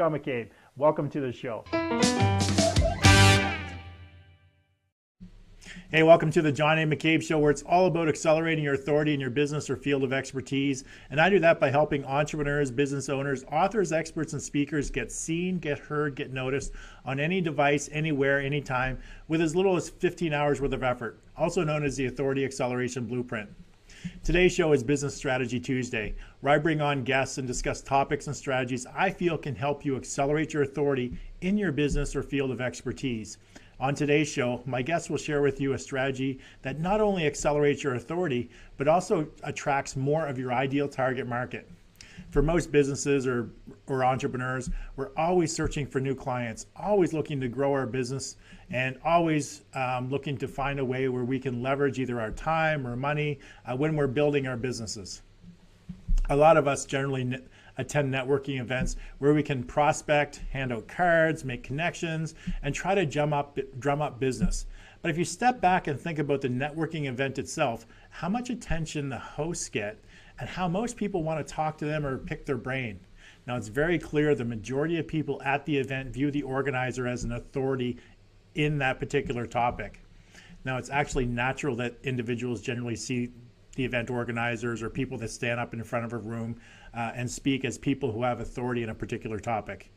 John McCabe. Welcome to the show. Hey, welcome to the John A. McCabe Show, where it's all about accelerating your authority in your business or field of expertise. And I do that by helping entrepreneurs, business owners, authors, experts, and speakers get seen, get heard, get noticed on any device, anywhere, anytime, with as little as 15 hours worth of effort, also known as the Authority Acceleration Blueprint. Today's show is Business Strategy Tuesday, where I bring on guests and discuss topics and strategies I feel can help you accelerate your authority in your business or field of expertise. On today's show, my guests will share with you a strategy that not only accelerates your authority, but also attracts more of your ideal target market. For most businesses or entrepreneurs, we're always searching for new clients, always looking to grow our business, and always looking to find a way where we can leverage either our time or money when we're building our businesses. A lot of us generally attend networking events where we can prospect, hand out cards, make connections, and try to drum up business. But if you step back and think about the networking event itself, how much attention the hosts get and how most people want to talk to them or pick their brain. Now, it's very clear the majority of people at the event view the organizer as an authority in that particular topic. Now, it's actually natural that individuals generally see the event organizers or people that stand up in front of a room and speak as people who have authority in a particular topic.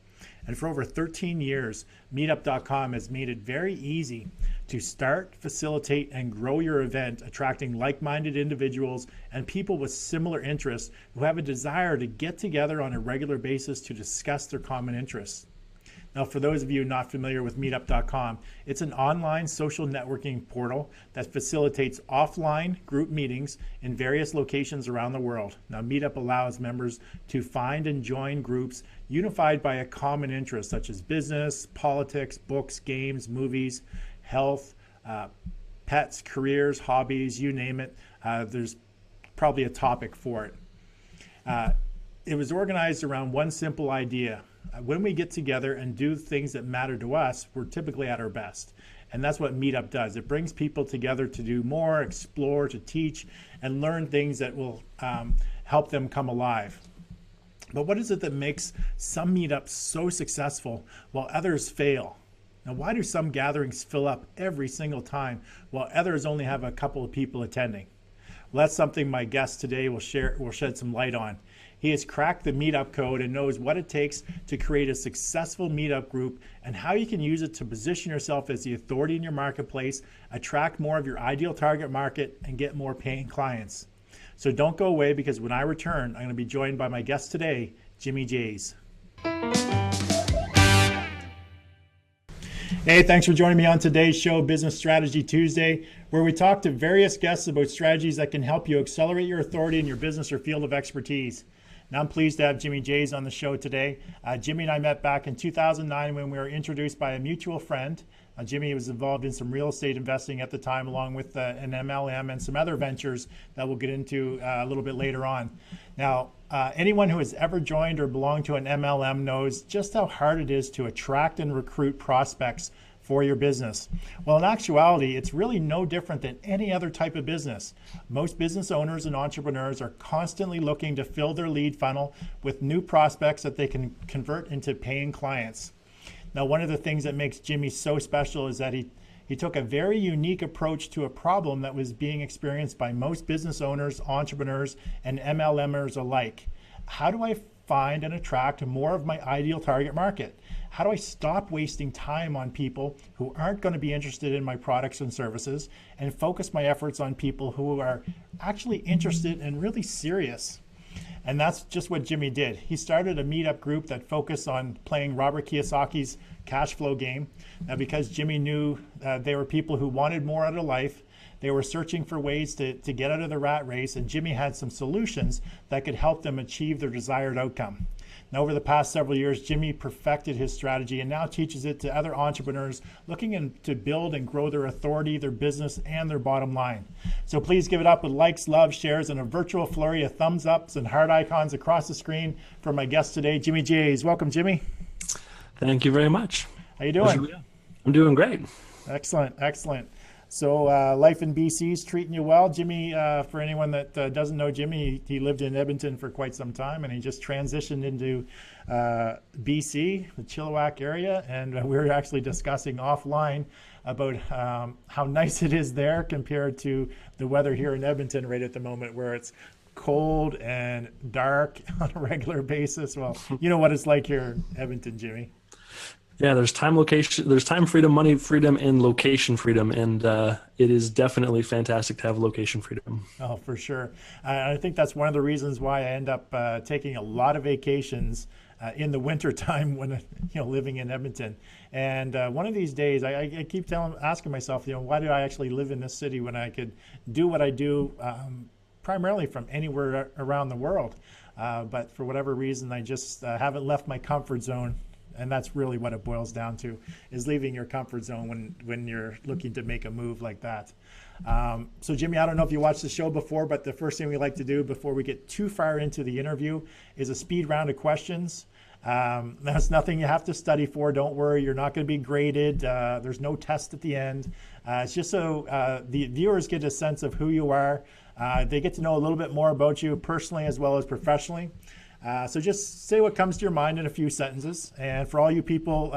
And for over 13 years, Meetup.com has made it very easy to start, facilitate, and grow your event, attracting like-minded individuals and people with similar interests who have a desire to get together on a regular basis to discuss their common interests. Now, for those of you not familiar with Meetup.com, it's an online social networking portal that facilitates offline group meetings in various locations around the world. Now, Meetup allows members to find and join groups unified by a common interest, such as business, politics, books, games, movies, health, pets, careers, hobbies, you name it. There's probably a topic for it. It was organized around one simple idea. When we get together and do things that matter to us, we're typically at our best. And that's what Meetup does. It brings people together to do more, explore, to teach, and learn things that will help them come alive. But what is it that makes some meetups so successful while others fail? Now, why do some gatherings fill up every single time while others only have a couple of people attending? Well, that's something my guest today will shed some light on. He has cracked the Meetup code and knows what it takes to create a successful Meetup group and how you can use it to position yourself as the authority in your marketplace, attract more of your ideal target market, and get more paying clients. So don't go away, because when I return, I'm going to be joined by my guest today, Jimmy Jays. Hey, thanks for joining me on today's show, Business Strategy Tuesday, where we talk to various guests about strategies that can help you accelerate your authority in your business or field of expertise. Now, I'm pleased to have Jimmy Jays on the show today. Jimmy and I met back in 2009 when we were introduced by a mutual friend. Jimmy was involved in some real estate investing at the time, along with an MLM and some other ventures that we'll get into a little bit later on. Now, anyone who has ever joined or belonged to an MLM knows just how hard it is to attract and recruit prospects for your business. Well, in actuality, it's really no different than any other type of business. Most business owners and entrepreneurs are constantly looking to fill their lead funnel with new prospects that they can convert into paying clients. Now, one of the things that makes Jimmy so special is that he took a very unique approach to a problem that was being experienced by most business owners, entrepreneurs, and MLMers alike. How do I find and attract more of my ideal target market? How do I stop wasting time on people who aren't going to be interested in my products and services and focus my efforts on people who are actually interested and really serious? And that's just what Jimmy did. He started a Meetup group that focused on playing Robert Kiyosaki's cash flow game. Now, because Jimmy knew they were people who wanted more out of life, they were searching for ways to get out of the rat race, and Jimmy had some solutions that could help them achieve their desired outcome. Now, over the past several years, Jimmy perfected his strategy and now teaches it to other entrepreneurs looking to build and grow their authority, their business, and their bottom line. So please give it up with likes, love, shares, and a virtual flurry of thumbs ups and heart icons across the screen for my guest today, Jimmy Jays. Welcome, Jimmy. Thank you very much. How you doing? I'm doing great. Excellent, excellent. So life in BC is treating you well. Jimmy, for anyone that doesn't know Jimmy, he lived in Edmonton for quite some time, and he just transitioned into BC, the Chilliwack area, and we were actually discussing offline about how nice it is there compared to the weather here in Edmonton right at the moment, where it's cold and dark on a regular basis. Well, you know what it's like here in Edmonton, Jimmy. Yeah, there's time freedom, money freedom, and location freedom, and it is definitely fantastic to have location freedom. Oh, for sure. I think that's one of the reasons why I end up taking a lot of vacations in the winter time when living in Edmonton. And one of these days, I keep asking myself, why do I actually live in this city when I could do what I do primarily from anywhere around the world? But for whatever reason, I just haven't left my comfort zone. And that's really what it boils down to, is leaving your comfort zone when you're looking to make a move like that. So Jimmy, I don't know if you watched the show before, but the first thing we like to do before we get too far into the interview is a speed round of questions. That's nothing you have to study for. Don't worry, you're not going to be graded. There's no test at the end. It's just so the viewers get a sense of who you are. They get to know a little bit more about you personally as well as professionally. So just say what comes to your mind in a few sentences. And for all you people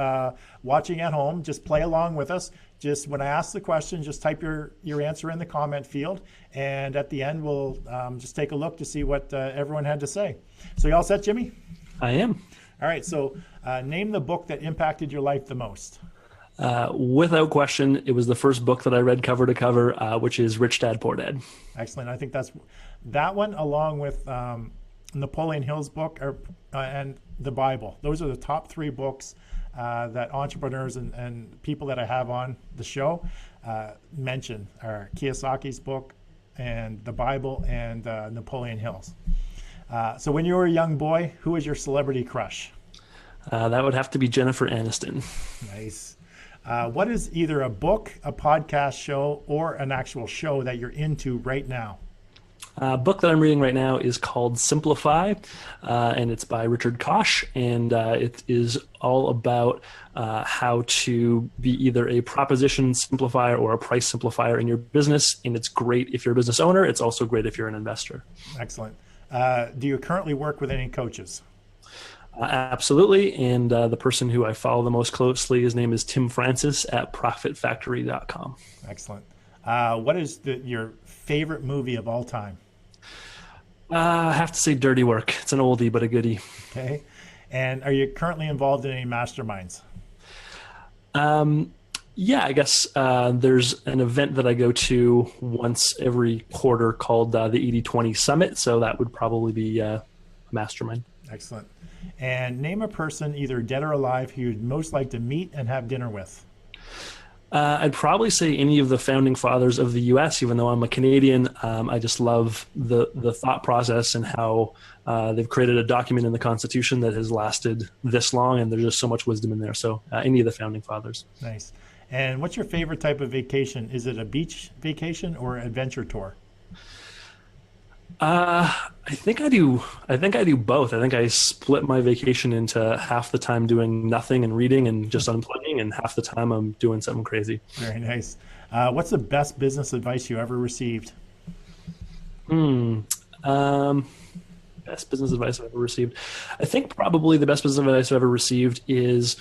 watching at home, just play along with us. Just when I ask the question, just type your answer in the comment field. And at the end, we'll just take a look to see what everyone had to say. So you all set, Jimmy? I am. All right. So name the book that impacted your life the most. Without question, it was the first book that I read cover to cover, which is Rich Dad, Poor Dad. Excellent. I think that's that one, along with Napoleon Hill's book and the Bible. Those are the top three books that entrepreneurs and people that I have on the show mention are Kiyosaki's book and the Bible and Napoleon Hill's. So when you were a young boy, who was your celebrity crush? That would have to be Jennifer Aniston. Nice. What is either a book, a podcast show, or an actual show that you're into right now? Book that I'm reading right now is called Simplify, and it's by Richard Koch, and it is all about how to be either a proposition simplifier or a price simplifier in your business, and it's great if you're a business owner. It's also great if you're an investor. Excellent. Do you currently work with any coaches? Absolutely, and the person who I follow the most closely, his name is Tim Francis at ProfitFactory.com. Excellent. What is your favorite movie of all time? I have to say Dirty Work. It's an oldie, but a goodie. Okay. And are you currently involved in any masterminds? Yeah, I guess there's an event that I go to once every quarter called the 80/20 Summit. So that would probably be a mastermind. Excellent. And name a person, either dead or alive, who you'd most like to meet and have dinner with. I'd probably say any of the founding fathers of the U.S., even though I'm a Canadian. I just love the thought process and how they've created a document in the Constitution that has lasted this long, and there's just so much wisdom in there. So any of the founding fathers. Nice. And what's your favorite type of vacation? Is it a beach vacation or adventure tour? I think I do both. I think I split my vacation into half the time doing nothing and reading and just unplugging, and half the time I'm doing something crazy. Very nice. What's the best business advice you ever received? Best business advice I've ever received. I think probably the best business advice I've ever received is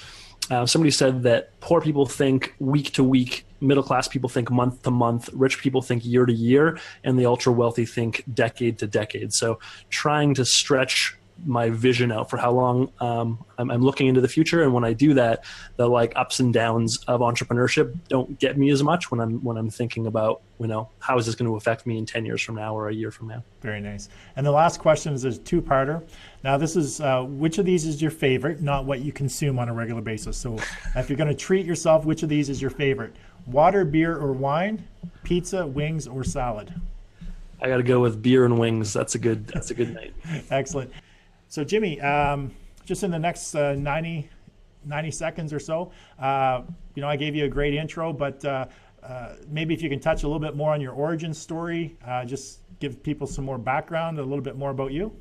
somebody said that poor people think week to week, middle class people think month to month, rich people think year to year, and the ultra wealthy think decade to decade. So trying to stretch my vision out for how long I'm looking into the future, and when I do that, the ups and downs of entrepreneurship don't get me as much when I'm thinking about how is this going to affect me in 10 years from now or a year from now. Very nice. And the last question is a two-parter. Now this is which of these is your favorite, not what you consume on a regular basis. So if you're going to treat yourself, which of these is your favorite? Water, beer, or wine? Pizza, wings, or salad? I got to go with beer and wings. That's a good night. Excellent. So Jimmy, just in the next 90 seconds or so, I gave you a great intro, but maybe if you can touch a little bit more on your origin story, just give people some more background, a little bit more about you.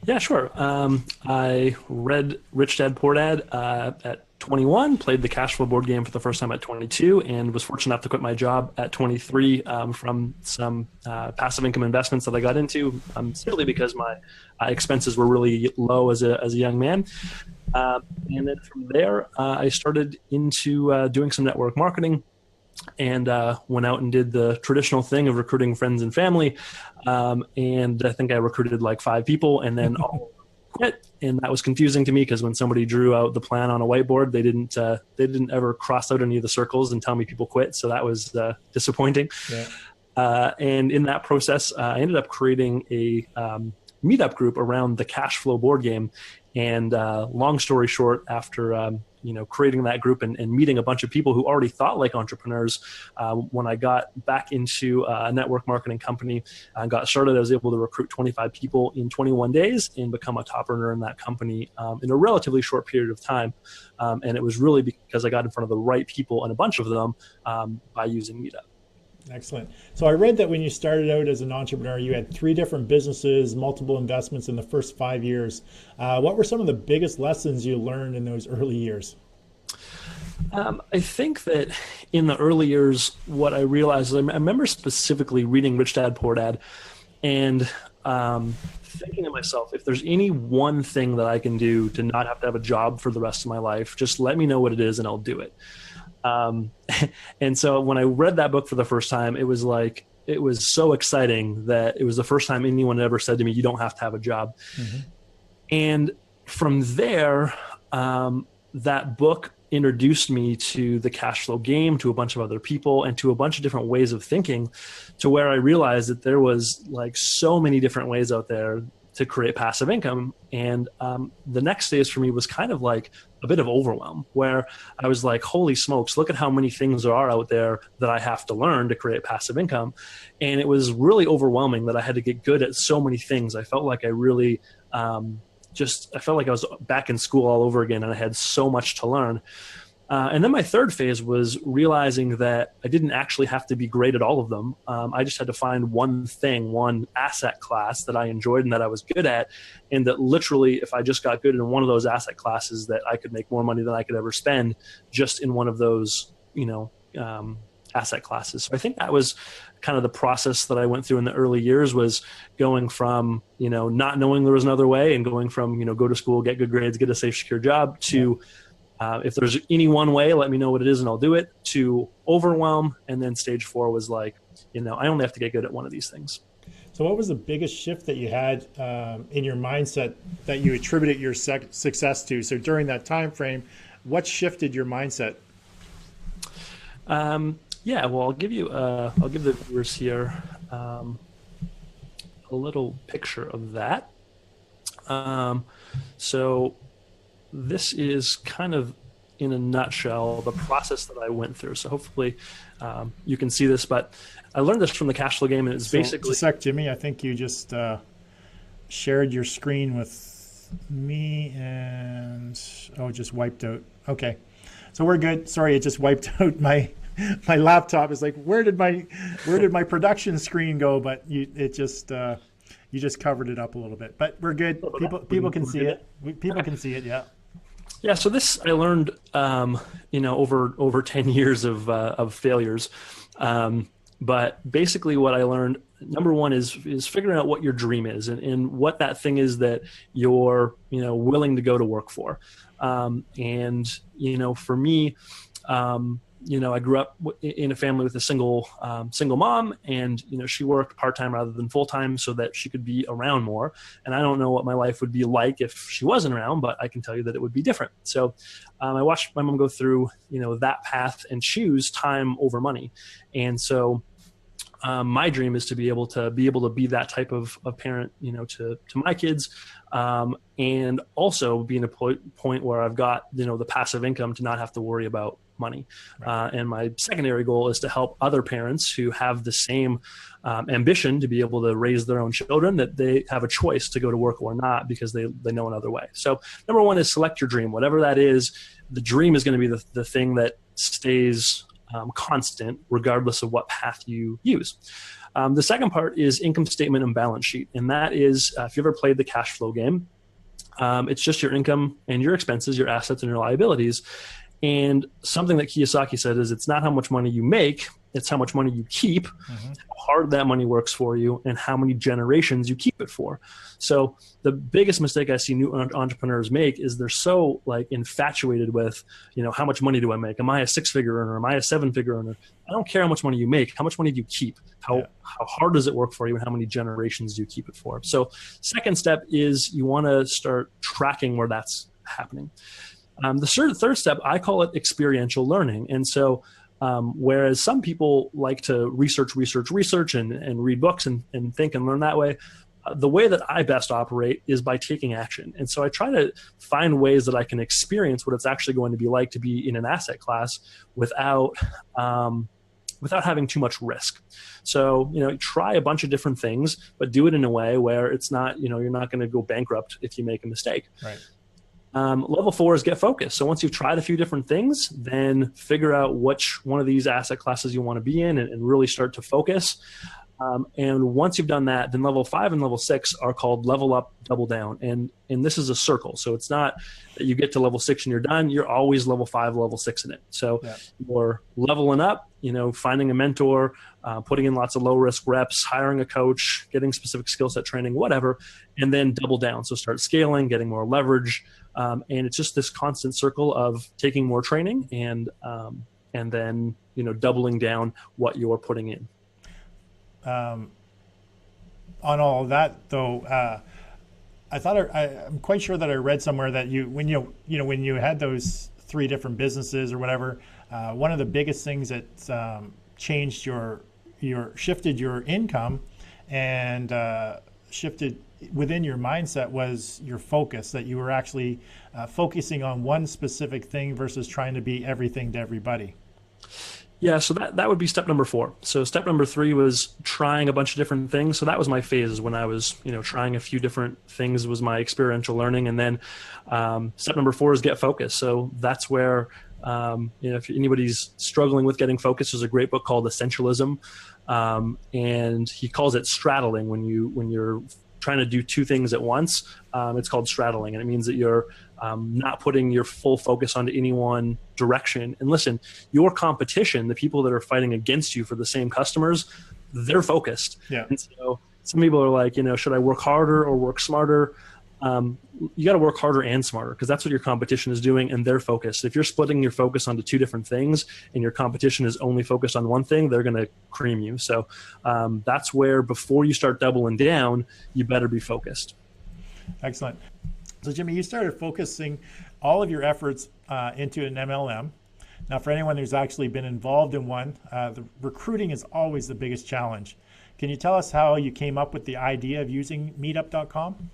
Yeah, sure. I read Rich Dad, Poor Dad at 21, played the cash flow board game for the first time at 22, and was fortunate enough to quit my job at 23 from some passive income investments that I got into, simply because my expenses were really low as a young man. And then from there, I started into doing some network marketing, and went out and did the traditional thing of recruiting friends and family. And I think I recruited like 5 people, and then all quit. And that was confusing to me, because when somebody drew out the plan on a whiteboard, they didn't ever cross out any of the circles and tell me people quit. So that was disappointing. Yeah. And in that process, I ended up creating a meetup group around the cash flow board game. And long story short, after creating that group and meeting a bunch of people who already thought like entrepreneurs, when I got back into a network marketing company and got started, I was able to recruit 25 people in 21 days and become a top earner in that company in a relatively short period of time. And it was really because I got in front of the right people, and a bunch of them, by using Meetup. Excellent. So I read that when you started out as an entrepreneur, you had 3 different businesses, multiple investments in the first 5 years. What were some of the biggest lessons you learned in those early years? I think that in the early years, what I realized is I remember specifically reading Rich Dad, Poor Dad, and thinking to myself, if there's any one thing that I can do to not have to have a job for the rest of my life, just let me know what it is and I'll do it. And so when I read that book for the first time, it was so exciting that it was the first time anyone had ever said to me, you don't have to have a job. Mm-hmm. And from there, that book introduced me to the cash flow game, to a bunch of other people, and to a bunch of different ways of thinking, to where I realized that there was like so many different ways out there to create passive income. And the next phase for me was kind of like a bit of overwhelm, where I was like, holy smokes, look at how many things there are out there that I have to learn to create passive income. And it was really overwhelming that I had to get good at so many things. I felt like I really I felt like I was back in school all over again, and I had so much to learn. And then my third phase was realizing that I didn't actually have to be great at all of them. I just had to find one thing, one asset class that I enjoyed and that I was good at. And that literally, if I just got good in one of those asset classes, that I could make more money than I could ever spend just in one of those, asset classes. So I think that was kind of the process that I went through in the early years, was going from, not knowing there was another way, and going from, go to school, get good grades, get a safe, secure job, to if there's any one way, let me know what it is and I'll do it, to overwhelm. And then stage 4 was like, I only have to get good at one of these things. So what was the biggest shift that you had in your mindset that you attributed your success to? So during that time frame, what shifted your mindset? Yeah, well, I'll give the viewers here a little picture of that. So this is kind of, in a nutshell, the process that I went through. So hopefully you can see this, but I learned this from the cash flow game, and it's basically... Just a sec, Jimmy. I think you just shared your screen with me, and it just wiped out. Okay, so we're good. Sorry, it just wiped out my laptop. Is like, where did my production screen go? But you just covered it up a little bit. But we're good. People can see it. People can see it. Yeah. Yeah, so this I learned, over 10 years of failures. But basically what I learned, number one, is figuring out what your dream is and what that thing is that you're, willing to go to work for. And for me, I grew up in a family with a single mom, and she worked part-time rather than full-time so that she could be around more. And I don't know what my life would be like if she wasn't around, but I can tell you that it would be different. So I watched my mom go through that path and choose time over money. And so my dream is to be able to be that type of parent, to my kids, and also be in a point where I've got the passive income to not have to worry about money. Right. And my secondary goal is to help other parents who have the same ambition to be able to raise their own children, that they have a choice to go to work or not because they know another way. So number one is select your dream, whatever that is. The dream is going to be the thing that stays constant regardless of what path you use. The second part is income statement and balance sheet. And that is, if you ever played the cash flow game, It's just your income and your expenses, your assets and your liabilities. And something that Kiyosaki said is it's not how much money you make, it's how much money you keep, how hard that money works for you, and how many generations you keep it for. So the biggest mistake I see new entrepreneurs make is they're so like infatuated with, how much money do I make? Am I a 6-figure earner? Am I a 7-figure earner? I don't care how much money you make. How much money do you keep? How hard does it work for you, and how many generations do you keep it for? So second step is you want to start tracking where that's happening. The third step, I call it experiential learning. And so whereas some people like to research and read books and think and learn that way, the way that I best operate is by taking action. And so I try to find ways that I can experience what it's actually going to be like to be in an asset class without having too much risk. So, try a bunch of different things, but do it in a way where it's not, you're not going to go bankrupt if you make a mistake. Right. Level 4 is get focused. So once you've tried a few different things, then figure out which one of these asset classes you want to be in and really start to focus. And once you've done that, then level 5 and level 6 are called level up, double down. And this is a circle. So it's not that you get to level 6 and you're done. You're always level 5, level 6 in it. So you're leveling up, finding a mentor, putting in lots of low risk reps, hiring a coach, getting specific skill set training, whatever, and then double down. So start scaling, getting more leverage. And it's just this constant circle of taking more training and then, doubling down what you're putting in. On all of that, though, I'm quite sure that I read somewhere that when you had those 3 different businesses or whatever, one of the biggest things that changed shifted your income and shifted within your mindset was your focus, that you were actually focusing on one specific thing versus trying to be everything to everybody. Yeah, so that would be step number 4. So step number 3 was trying a bunch of different things. So that was my phases when I was, trying a few different things was my experiential learning. And then step number 4 is get focused. So that's where, if anybody's struggling with getting focused, there's a great book called Essentialism. And he calls it straddling when you're trying to do 2 things at once. It's called straddling, and it means that you're not putting your full focus onto any one direction. And listen, your competition, the people that are fighting against you for the same customers, they're focused. Yeah. And so some people are like, should I work harder or work smarter? You got to work harder and smarter because that's what your competition is doing, and they're focused. If you're splitting your focus onto 2 different things and your competition is only focused on one thing, they're going to cream you. So that's where before you start doubling down, you better be focused. Excellent. So Jimmy, you started focusing all of your efforts into an MLM. Now, for anyone who's actually been involved in one, the recruiting is always the biggest challenge. Can you tell us how you came up with the idea of using meetup.com?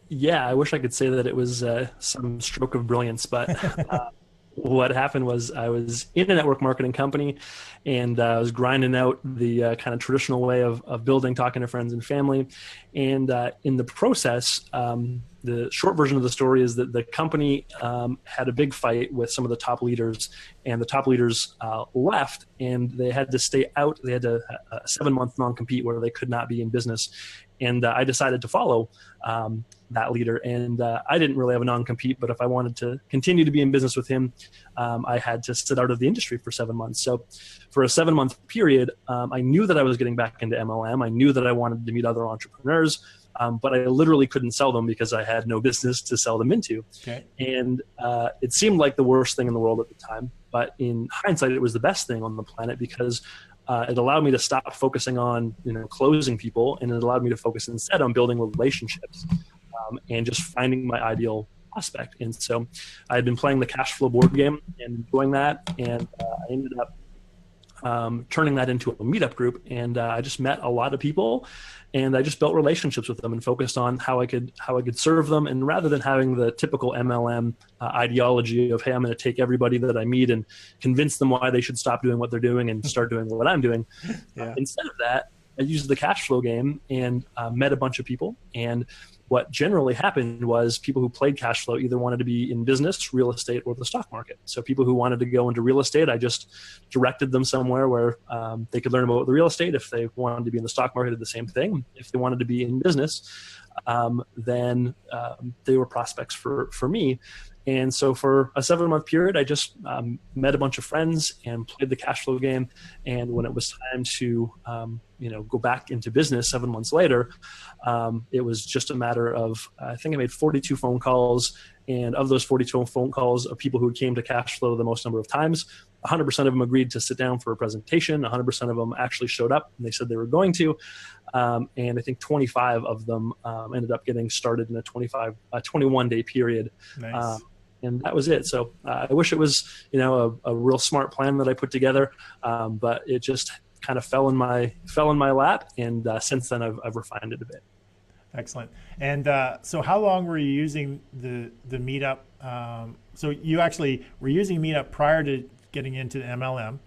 Yeah, I wish I could say that it was some stroke of brilliance, but what happened was I was in a network marketing company and I was grinding out the kind of traditional way of building, talking to friends and family. And in the process, the short version of the story is that the company had a big fight with some of the top leaders, and the top leaders left, and they had to stay out. They had a 7-month non-compete where they could not be in business. And I decided to follow that leader. And I didn't really have a non-compete, but if I wanted to continue to be in business with him, I had to sit out of the industry for 7 months. So for a 7-month period, I knew that I was getting back into MLM. I knew that I wanted to meet other entrepreneurs, but I literally couldn't sell them because I had no business to sell them into. Okay. And it seemed like the worst thing in the world at the time. But in hindsight, it was the best thing on the planet because it allowed me to stop focusing on closing people, and it allowed me to focus instead on building relationships and just finding my ideal prospect. And so I had been playing the cash flow board game and enjoying that, and I ended up turning that into a meetup group, and I just met a lot of people, and I just built relationships with them and focused on how I could serve them. And rather than having the typical MLM ideology of, hey, I'm going to take everybody that I meet and convince them why they should stop doing what they're doing and start doing what I'm doing, instead of that, I used the cash flow game and met a bunch of people. And what generally happened was people who played cash flow either wanted to be in business, real estate, or the stock market. So people who wanted to go into real estate, I just directed them somewhere where they could learn about the real estate. If they wanted to be in the stock market, did the same thing. If they wanted to be in business, then they were prospects for me. And so for a 7-month period, I just met a bunch of friends and played the cash flow game. And when it was time to, go back into business 7 months later, it was just a matter of, I think I made 42 phone calls. And of those 42 phone calls of people who came to cash flow the most number of times, 100% of them agreed to sit down for a presentation. 100% of them actually showed up and they said they were going to. And I think 25 of them ended up getting started in a 21-day period. Nice. And that was it. So I wish it was, a real smart plan that I put together, but it just kind of fell in my lap. And since then, I've refined it a bit. Excellent. And so how long were you using the Meetup? So you actually were using Meetup prior to getting into the MLM.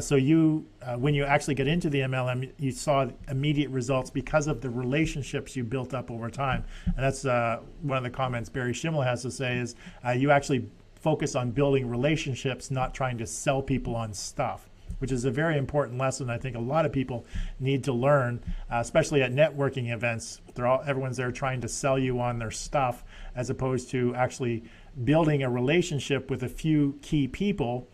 So you, when you actually get into the MLM, you saw immediate results because of the relationships you built up over time. And that's one of the comments Barry Schimmel has to say is you actually focus on building relationships, not trying to sell people on stuff, which is a very important lesson I think a lot of people need to learn, especially at networking events. Everyone's there trying to sell you on their stuff as opposed to actually building a relationship with a few key people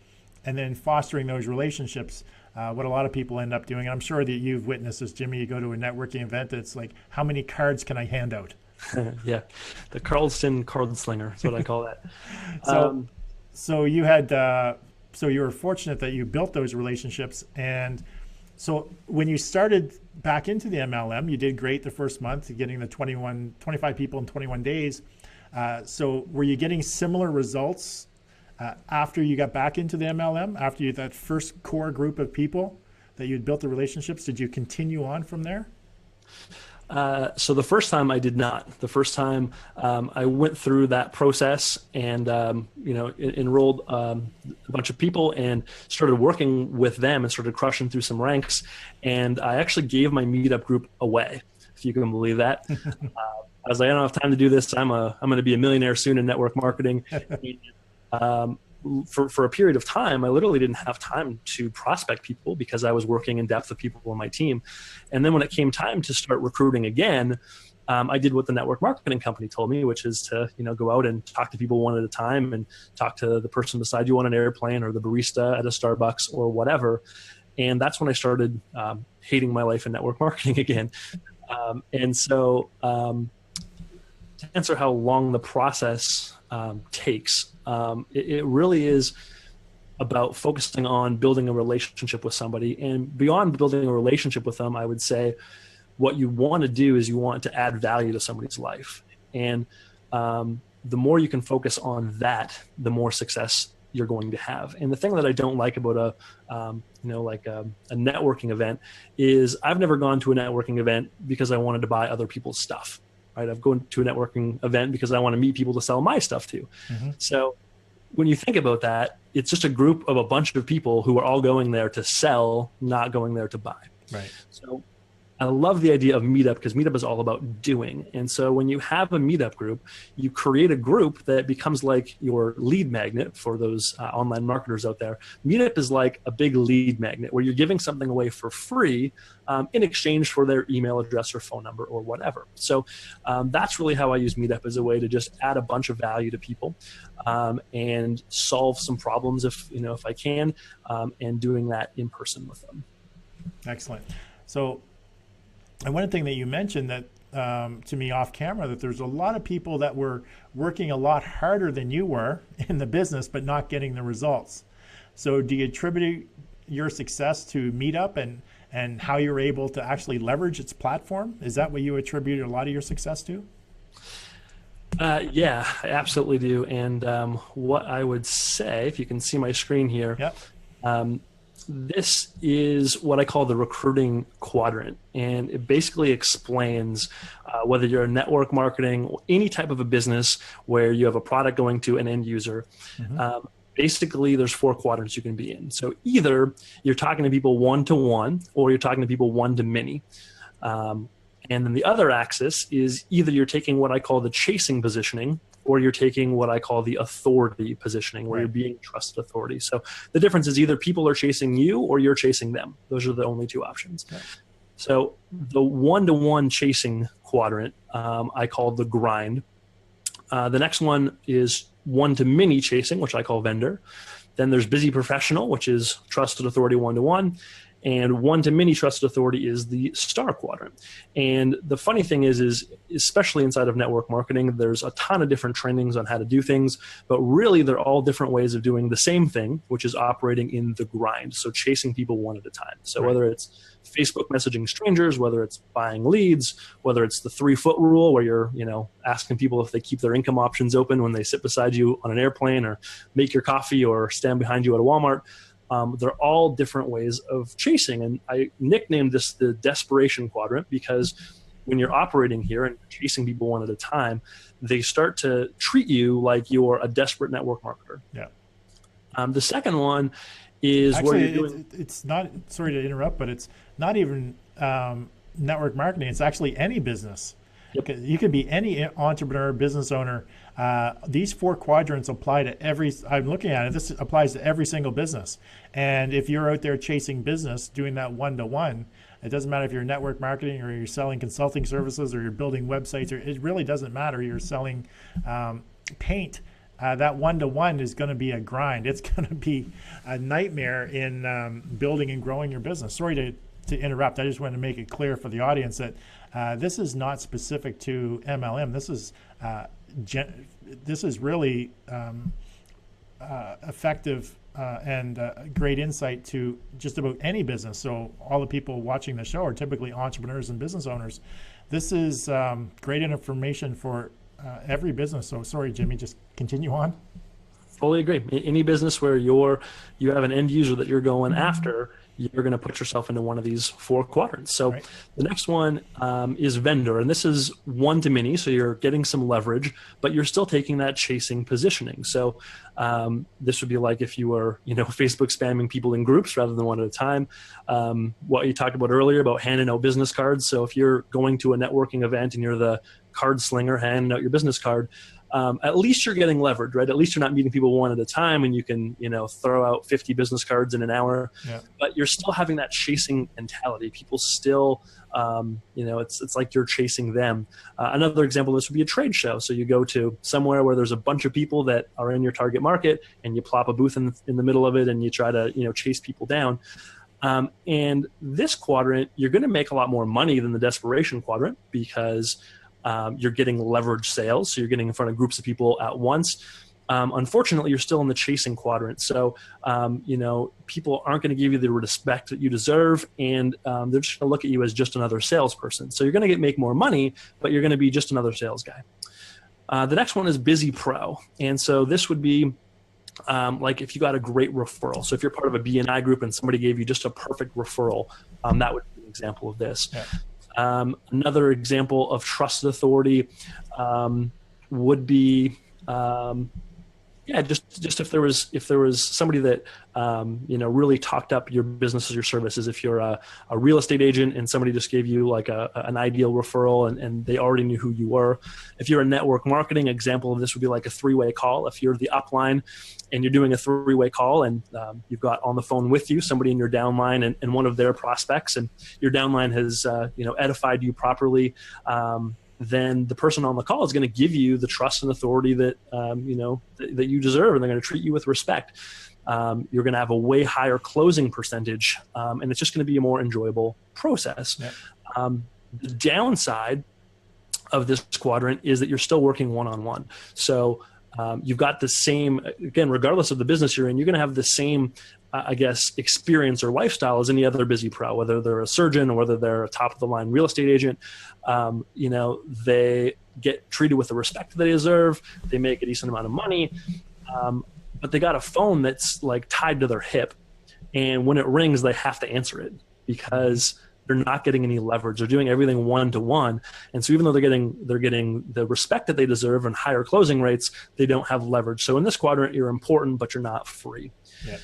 and then fostering those relationships. What a lot of people end up doing, and I'm sure that you've witnessed this, Jimmy, you go to a networking event, it's like, how many cards can I hand out? Yeah, the Carlson card slinger is what I call that. So you had, so you were fortunate that you built those relationships. And so when you started back into the MLM, you did great the first month, getting the 25 people in 21 days. So were you getting similar results after you got back into the MLM, after that first core group of people that you'd built the relationships? Did you continue on from there? So the first time I did not. The first time I went through that process and enrolled a bunch of people and started working with them and started crushing through some ranks. And I actually gave my Meetup group away, if you can believe that. I was like, I don't have time to do this. I'm going to be a millionaire soon in network marketing. For a period of time, I literally didn't have time to prospect people because I was working in depth with people on my team. And then when it came time to start recruiting again, I did what the network marketing company told me, which is to, go out and talk to people one at a time and talk to the person beside you on an airplane or the barista at a Starbucks or whatever. And that's when I started hating my life in network marketing again. And so to answer how long the process takes, it really is about focusing on building a relationship with somebody. And beyond building a relationship with them, I would say what you want to do is you want to add value to somebody's life. And the more you can focus on that, the more success you're going to have. And the thing that I don't like about a networking event is I've never gone to a networking event because I wanted to buy other people's stuff. Right? I've gone to a networking event because I want to meet people to sell my stuff to. Mm-hmm. So when you think about that, it's just a group of a bunch of people who are all going there to sell, not going there to buy. Right. So I love the idea of Meetup because Meetup is all about doing. And so when you have a Meetup group, you create a group that becomes like your lead magnet for those online marketers out there. Meetup is like a big lead magnet where you're giving something away for free in exchange for their email address or phone number or whatever. So that's really how I use Meetup as a way to just add a bunch of value to people and solve some problems if I can, and doing that in person with them. Excellent. So, and one thing that you mentioned that to me off camera, that there's a lot of people that were working a lot harder than you were in the business, but not getting the results. So do you attribute your success to Meetup and how you're able to actually leverage its platform? Is that what you attribute a lot of your success to? Yeah, I absolutely do. And what I would say, if you can see my screen here, yep. This is what I call the recruiting quadrant, and it basically explains whether you're a network marketing or any type of a business where you have a product going to an end user. Mm-hmm. Basically, there's 4 quadrants you can be in. So either you're talking to people one-to-one or you're talking to people one-to-many. And then the other axis is either you're taking what I call the chasing positioning or you're taking what I call the authority positioning, where you're being trusted authority. So the difference is either people are chasing you or you're chasing them. Those are the only 2 options. Okay. So the one-to-one chasing quadrant I call the grind. The next one is one-to-many chasing, which I call vendor. Then there's busy professional, which is trusted authority one-to-one. And one-to-many trusted authority is the star quadrant. And the funny thing is especially inside of network marketing, there's a ton of different trainings on how to do things, but really they're all different ways of doing the same thing, which is operating in the grind. So chasing people one at a time. So whether it's Facebook messaging strangers, whether it's buying leads, whether it's the 3-foot rule where you're, asking people if they keep their income options open when they sit beside you on an airplane or make your coffee or stand behind you at a Walmart. They're all different ways of chasing. And I nicknamed this the desperation quadrant because when you're operating here and chasing people one at a time, they start to treat you like you're a desperate network marketer. Yeah. The second one is actually, where you're doing... it's not, sorry to interrupt, but it's not even network marketing. It's actually any business. Yep. You could be any entrepreneur, business owner. These 4 quadrants apply to I'm looking at it, this applies to every single business. And if you're out there chasing business, doing that one-to-one, it doesn't matter if you're network marketing or you're selling consulting services or you're building websites, it really doesn't matter. You're selling paint. That one-to-one is going to be a grind. It's going to be a nightmare in building and growing your business. Sorry to interrupt. I just wanted to make it clear for the audience that this is not specific to MLM. This is really effective and great insight to just about any business. So all the people watching the show are typically entrepreneurs and business owners. This is great information for every business. So sorry, Jimmy, just continue on. Fully agree. Any business where you have an end user that you're going after, you're going to put yourself into one of these 4 quadrants. So the next one is vendor, and this is one-to-many, so you're getting some leverage, but you're still taking that chasing positioning. So this would be like if you were, Facebook spamming people in groups rather than one at a time. What you talked about earlier about handing out business cards. So if you're going to a networking event and you're the card slinger handing out your business card, at least you're getting leverage, right? At least you're not meeting people one at a time and you can, throw out 50 business cards in an hour, but you're still having that chasing mentality. People still, it's like you're chasing them. Another example of this would be a trade show. So you go to somewhere where there's a bunch of people that are in your target market and you plop a booth in the middle of it and you try to, chase people down. And this quadrant, you're going to make a lot more money than the desperation quadrant because you're getting leverage sales. So you're getting in front of groups of people at once. Unfortunately, you're still in the chasing quadrant. So, people aren't going to give you the respect that you deserve, and they're just going to look at you as just another salesperson. So you're going to make more money, but you're going to be just another sales guy. The next one is busy pro. And so this would be like if you got a great referral. So if you're part of a BNI group and somebody gave you just a perfect referral, that would be an example of this. Yeah. Another example of trusted authority would be, just if there was somebody that really talked up your business or your services. If you're a real estate agent and somebody just gave you like an ideal referral and they already knew who you were. If you're a network marketing, example of this would be like a 3-way call. If you're the upline and you're doing a 3-way call and you've got on the phone with you somebody in your downline and one of their prospects, and your downline has edified you properly, then the person on the call is going to give you the trust and authority that that you deserve, and they're going to treat you with respect. You're going to have a way higher closing percentage, and it's just going to be a more enjoyable process. Yeah. The downside of this quadrant is that you're still working one-on-one. So you've got the same, again, regardless of the business you're in, you're going to have the same, experience or lifestyle as any other busy pro, whether they're a surgeon or whether they're a top-of-the-line real estate agent. They get treated with the respect they deserve. They make a decent amount of money, but they got a phone that's like tied to their hip, and when it rings, they have to answer it because they're not getting any leverage. They're doing everything one-to-one. And so even though they're getting the respect that they deserve and higher closing rates, they don't have leverage. So in this quadrant, you're important, but you're not free. Yeah.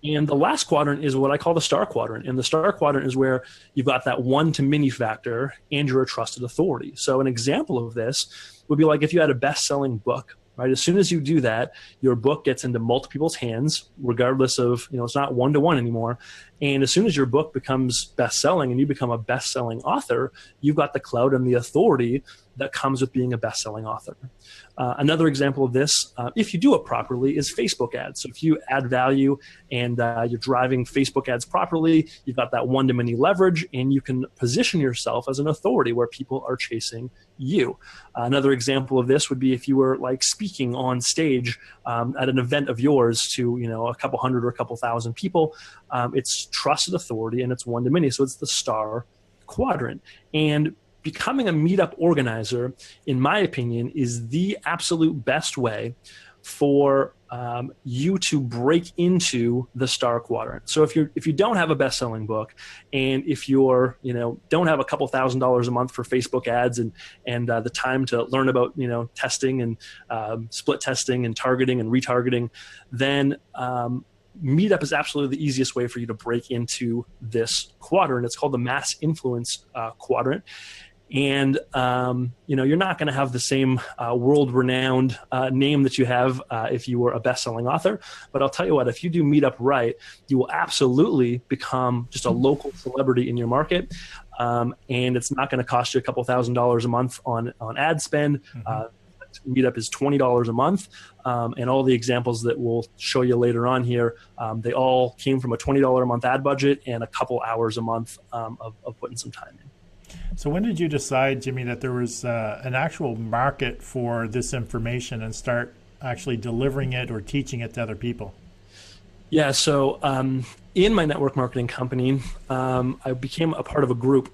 And the last quadrant is what I call the star quadrant. And the star quadrant is where you've got that one-to-many factor and you're a trusted authority. So an example of this would be like if you had a best-selling book right? As soon as you do that, your book gets into multiple people's hands, regardless of, it's not one-to-one anymore. And as soon as your book becomes best-selling and you become a best-selling author, you've got the clout and the authority that comes with being a best-selling author. Another example of this, if you do it properly, is Facebook ads. So if you add value and you're driving Facebook ads properly, you've got that one-to-many leverage, and you can position yourself as an authority where people are chasing you. Another example of this would be if you were like speaking on stage at an event of yours to a couple hundred or a couple thousand people. It's trusted authority and it's one-to-many. So it's the star quadrant. And becoming a meetup organizer, in my opinion, is the absolute best way for you to break into the star quadrant. So if you don't have a best-selling book, and if you're don't have a couple $1,000s a month for Facebook ads and the time to learn about testing and split testing and targeting and retargeting, then Meetup is absolutely the easiest way for you to break into this quadrant. It's called the mass influence quadrant. And, you're not going to have the same world-renowned name that you have if you were a best-selling author. But I'll tell you what, if you do Meetup right, you will absolutely become just a local celebrity in your market. And it's not going to cost you a couple $1,000s a month on ad spend. Meetup is $20 a month. And all the examples that we'll show you later on here, they all came from a $20 a month ad budget and a couple hours a month of putting some time in. So when did you decide, Jimmy, that there was an actual market for this information and start actually delivering it or teaching it to other people? Yeah, so in my network marketing company, I became a part of a group.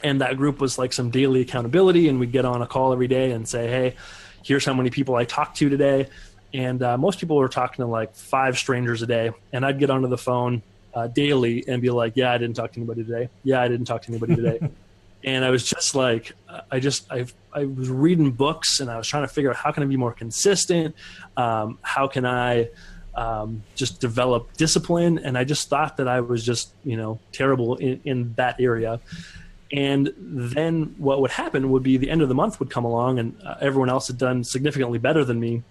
And that group was like some daily accountability, and we'd get on a call every day and say, hey, here's how many people I talked to today. And most people were talking to like 5 strangers a day. And I'd get onto the phone daily and be like, yeah, I didn't talk to anybody today. Yeah, I didn't talk to anybody today. And I was just like, I was reading books and I was trying to figure out how can I be more consistent? How can I just develop discipline? And I just thought that I was just, terrible in that area. And then what would happen would be the end of the month would come along and everyone else had done significantly better than me.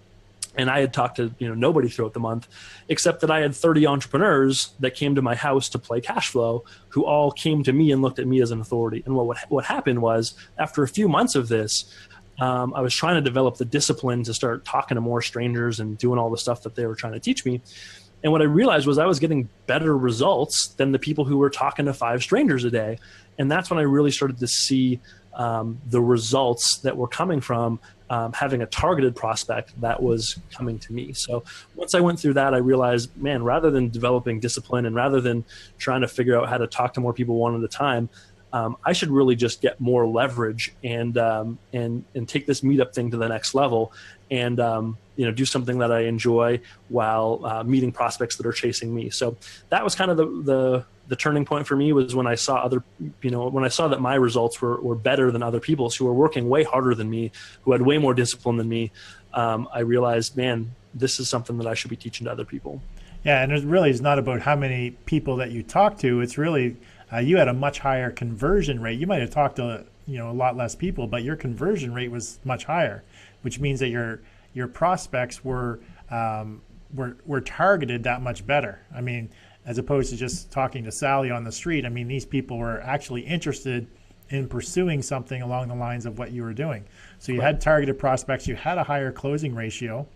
And I had talked to nobody throughout the month, except that I had 30 entrepreneurs that came to my house to play cash flow, who all came to me and looked at me as an authority. And what happened was, after a few months of this, I was trying to develop the discipline to start talking to more strangers and doing all the stuff that they were trying to teach me. And what I realized was I was getting better results than the people who were talking to 5 strangers a day. And that's when I really started to see the results that were coming from having a targeted prospect that was coming to me. So once I went through that, I realized, man, rather than developing discipline and rather than trying to figure out how to talk to more people one at a time, I should really just get more leverage and take this meetup thing to the next level and do something that I enjoy while meeting prospects that are chasing me. So that was kind of the turning point for me, was when I saw when I saw that my results were better than other people's who were working way harder than me, who had way more discipline than me. I realized, man, this is something that I should be teaching to other people. Yeah, and it really is not about how many people that you talk to. It's really you had a much higher conversion rate. You might have talked to a lot less people, but your conversion rate was much higher, which means that your prospects were targeted that much better. I mean, as opposed to just talking to Sally on the street. I mean, these people were actually interested in pursuing something along the lines of what you were doing. So you had targeted prospects, you had a higher closing ratio,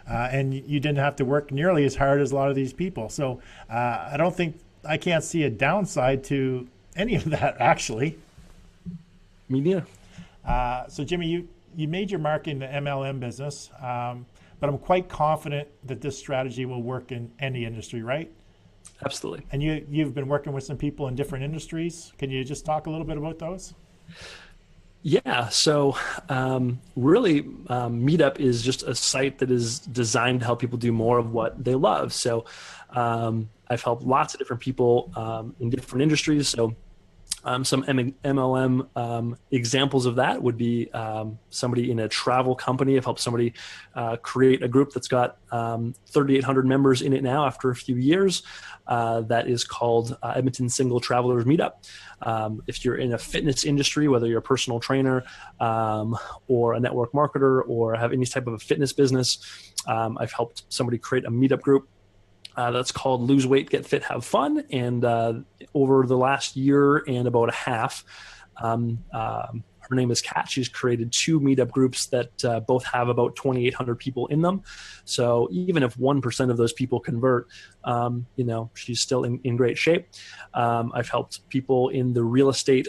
and you didn't have to work nearly as hard as a lot of these people. So I can't see a downside to any of that, actually. Me neither. So Jimmy, you made your mark in the MLM business, but I'm quite confident that this strategy will work in any industry, right? Absolutely. And you've been working with some people in different industries. Can you just talk a little bit about those? Yeah. So really, Meetup is just a site that is designed to help people do more of what they love. So I've helped lots of different people in different industries. So Some MLM examples of that would be somebody in a travel company. I've helped somebody create a group that's got 3,800 members in it now after a few years. That is called Edmonton Single Travelers Meetup. If you're in a fitness industry, whether you're a personal trainer or a network marketer or have any type of a fitness business, I've helped somebody create a meetup group that's called Lose Weight, Get Fit, Have Fun. And over the last year and about a half, her name is Kat. She's created 2 meetup groups that both have about 2,800 people in them. So even if 1% of those people convert, she's still in great shape. I've helped people in the real estate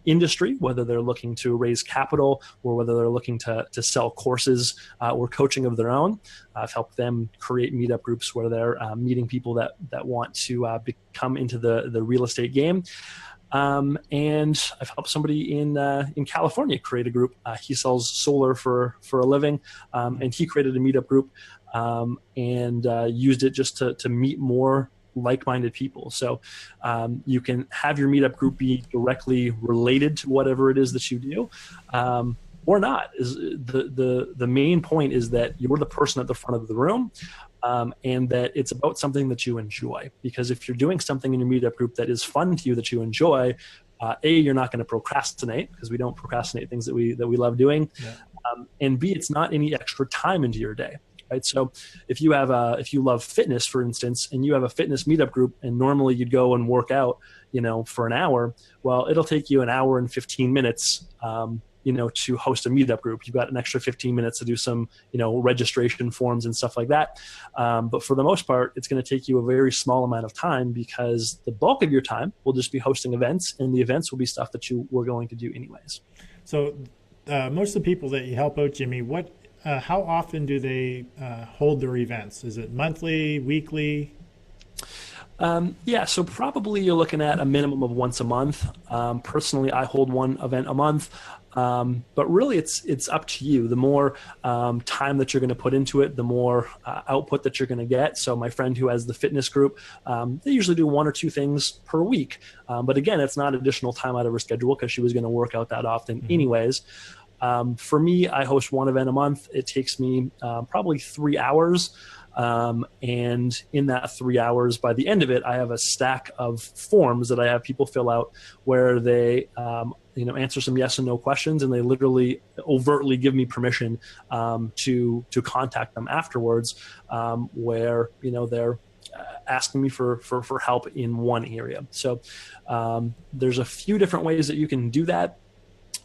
industry, whether they're looking to raise capital or whether they're looking to sell courses or coaching of their own. I've helped them create meetup groups where they're meeting people that want to come into the real estate game. And I've helped somebody in California create a group. He sells solar for a living, and he created a meetup group and used it just to meet more like-minded people. So you can have your meetup group be directly related to whatever it is that you do. Or not. Is the main point is that you're the person at the front of the room, and that it's about something that you enjoy. Because if you're doing something in your meetup group that is fun to you, that you enjoy, you're not going to procrastinate, because we don't procrastinate things that we love doing, and B, it's not any extra time into your day. Right. So if you love fitness, for instance, and you have a fitness meetup group, and normally you'd go and work out, for an hour, well, it'll take you an hour and 15 minutes, to host a meetup group. You've got an extra 15 minutes to do some, registration forms and stuff like that. But for the most part, it's going to take you a very small amount of time, because the bulk of your time will just be hosting events, and the events will be stuff that you were going to do anyways. So most of the people that you help out, Jimmy, how often do they hold their events? Is it monthly, weekly? So probably you're looking at a minimum of once a month. Personally, I hold one event a month. But really it's up to you. The more time that you're going to put into it, the more output that you're going to get. So my friend who has the fitness group, they usually do 1 or 2 things per week. But again, it's not additional time out of her schedule, because she was going to work out that often anyways. For me, I host 1 event a month. It takes me probably 3 hours. And in that 3 hours, by the end of it, I have a stack of forms that I have people fill out, where they answer some yes and no questions, and they literally overtly give me permission to contact them afterwards, where they're asking me for help in one area. So there's a few different ways that you can do that.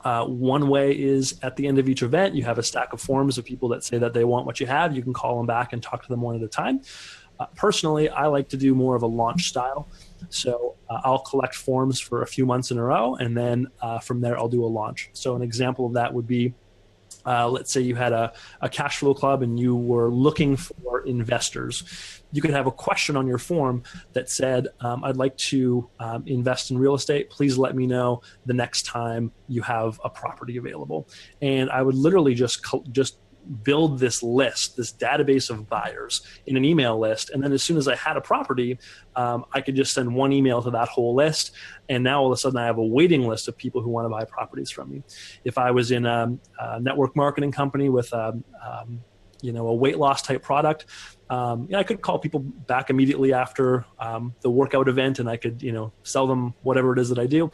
One way is at the end of each event, you have a stack of forms of people that say that they want what you have. You can call them back and talk to them one at a time. Personally, I like to do more of a launch style. So I'll collect forms for a few months in a row, and then from there I'll do a launch. So an example of that would be, let's say you had a cash flow club and you were looking for investors. You could have a question on your form that said, I'd like to invest in real estate. Please let me know the next time you have a property available. And I would literally just build this list, this database of buyers in an email list. And then as soon as I had a property, I could just send one email to that whole list. And now all of a sudden I have a waiting list of people who want to buy properties from me. If I was in a network marketing company with a weight loss type product, I could call people back immediately after the workout event, and I could, sell them whatever it is that I do.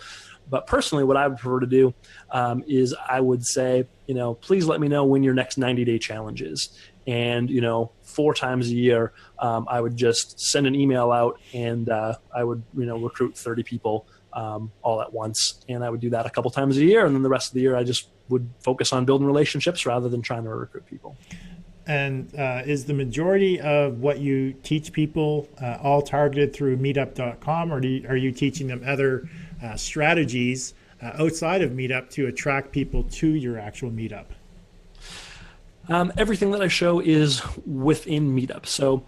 But personally, what I would prefer to do is I would say, please let me know when your next 90-day challenge is. And, 4 times a year, I would just send an email out, and I would, recruit 30 people all at once. And I would do that a couple times a year. And then the rest of the year, I just would focus on building relationships rather than trying to recruit people. And is the majority of what you teach people all targeted through meetup.com, or are you teaching them other strategies outside of Meetup to attract people to your actual Meetup? Everything that I show is within Meetup. So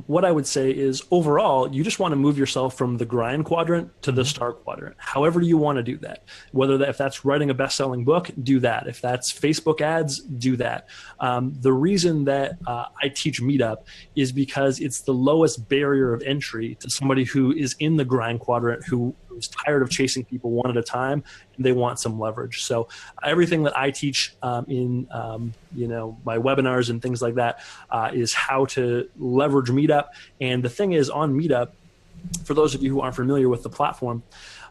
what I would say is overall, you just want to move yourself from the grind quadrant to the start quadrant, however you want to do that. If that's writing a best-selling book, do that. If that's Facebook ads, do that. The reason that I teach Meetup is because it's the lowest barrier of entry to somebody who is in the grind quadrant, who who's tired of chasing people one at a time, and they want some leverage. So everything that I teach in my webinars and things like that is how to leverage Meetup. And the thing is, on Meetup, for those of you who aren't familiar with the platform,